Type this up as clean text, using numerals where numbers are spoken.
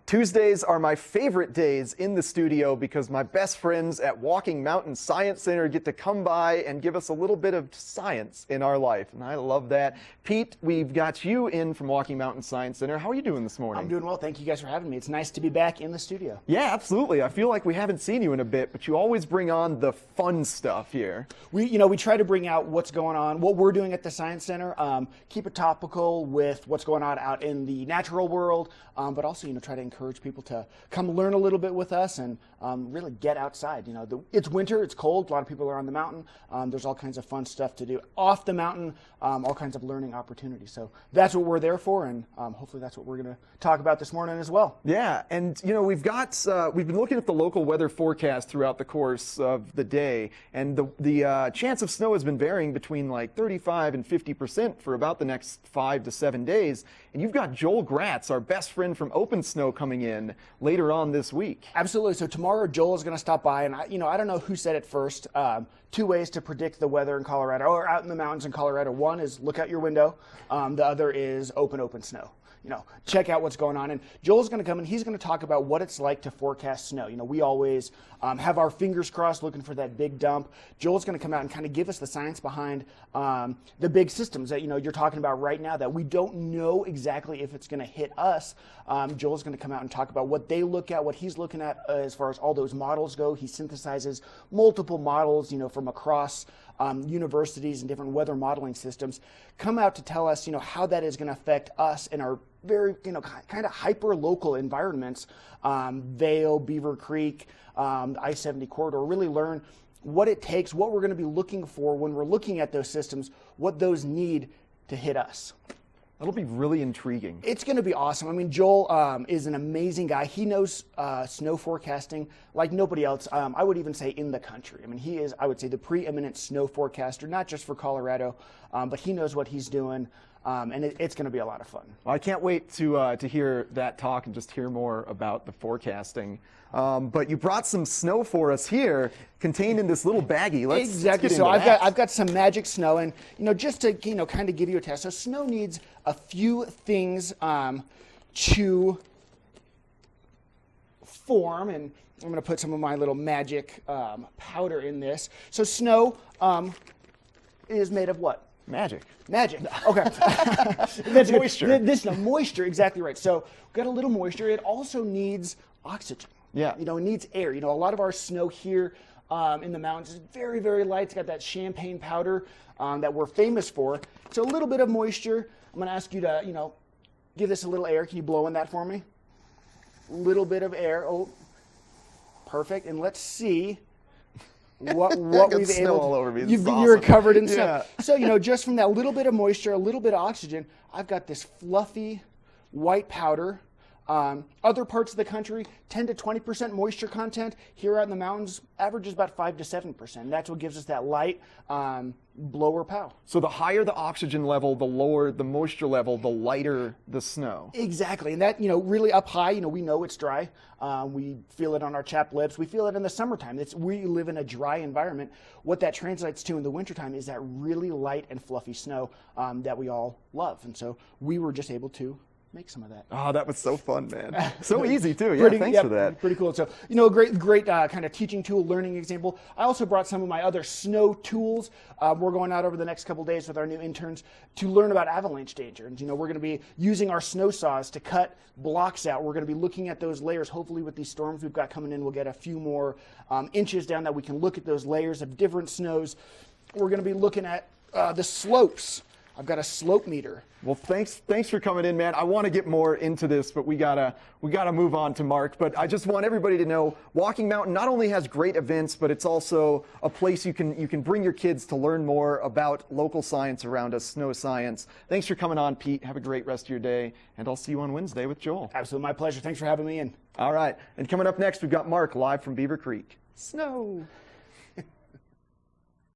Tuesdays are my favorite days in the studio because my best friends at Walking Mountain Science Center get to come by and give us a little bit of science in our life, and I love that. Pete, we've got you in from Walking Mountain Science Center. How are you doing this morning? I'm doing well. Thank you guys for having me. It's nice to be back in the studio. Yeah, absolutely. I feel like we haven't seen you in a bit, but you always bring on the fun stuff here. We try to bring out what's going on, what we're doing at the Science Center, keep it topical with what's going on out in the natural world, but also, try to encourage people to come learn a little bit with us and really get outside. It's winter, it's cold, a lot of people are on the mountain. There's all kinds of fun stuff to do off the mountain, all kinds of learning opportunities. So that's what we're there for, and hopefully that's what we're going to talk about this morning as well. Yeah, and we've been looking at the local weather forecast throughout the course of the day, and the chance of snow has been varying between like 35 and 50% for about the next 5 to 7 days. And you've got Joel Gratz, our best friend from Open Snow, coming in later on this week. Absolutely. So tomorrow Joel is going to stop by, and I don't know who said it first. 2 ways to predict the weather in Colorado or out in the mountains in Colorado. One is look out your window. The other is open snow. Check out what's going on. And Joel's going to come and he's going to talk about what it's like to forecast snow. We always have our fingers crossed looking for that big dump. Joel's going to come out and kind of give us the science behind the big systems that, you're talking about right now that we don't know exactly if it's going to hit us. Joel's going to come out and talk about what they look at, what he's looking at as far as all those models go. He synthesizes multiple models, from across universities and different weather modeling systems, come out to tell us, how that is going to affect us in our very, kind of hyper-local environments, Vail, Beaver Creek, I-70 corridor, really learn what it takes, what we're going to be looking for when we're looking at those systems, what those need to hit us. That'll be really intriguing. It's going to be awesome. Joel is an amazing guy. He knows snow forecasting like nobody else. I would even say in the country. He is, I would say, the preeminent snow forecaster, not just for Colorado, but he knows what he's doing. And it's going to be a lot of fun. Well, I can't wait to hear that talk and just hear more about the forecasting. But you brought some snow for us here, contained in this little baggie. Let's get into that. I've got some magic snow, and just to kind of give you a test. So snow needs a few things to form, and I'm going to put some of my little magic powder in this. So snow is made of what? Magic. Okay. That's moisture. Moisture, exactly right. So we've got a little moisture. It also needs oxygen. Yeah. It needs air. A lot of our snow here in the mountains is very, very light. It's got that champagne powder that we're famous for. So a little bit of moisture. I'm going to ask you to, give this a little air. Can you blow in that for me? A little bit of air. Oh, perfect. And let's see what we've snow all over me. You're covered in snow. Yeah. So, just from that little bit of moisture, a little bit of oxygen, I've got this fluffy white powder. Other parts of the country, 10 to 20% moisture content. Here out in the mountains, averages about 5 to 7%. That's what gives us that light blower pow. So the higher the oxygen level, the lower the moisture level, the lighter the snow. Exactly, and that, really up high, we know it's dry. We feel it on our chapped lips. We feel it in the summertime. We live in a dry environment. What that translates to in the wintertime is that really light and fluffy snow that we all love. And so we were just able to make some of that. Oh, that was so fun, man. So easy, too. Yeah, thanks for that. Pretty cool. So, a great kind of teaching tool, learning example. I also brought some of my other snow tools. We're going out over the next couple days with our new interns to learn about avalanche danger. And, we're going to be using our snow saws to cut blocks out. We're going to be looking at those layers. Hopefully, with these storms we've got coming in, we'll get a few more inches down that we can look at those layers of different snows. We're going to be looking at the slopes. I've got a slope meter. Well, thanks for coming in, man. I want to get more into this, but we gotta move on to Mark. But I just want everybody to know, Walking Mountain not only has great events, but it's also a place you can bring your kids to learn more about local science around us, snow science. Thanks for coming on, Pete. Have a great rest of your day, and I'll see you on Wednesday with Joel. Absolutely, my pleasure. Thanks for having me in. All right, and coming up next, we've got Mark live from Beaver Creek. Snow.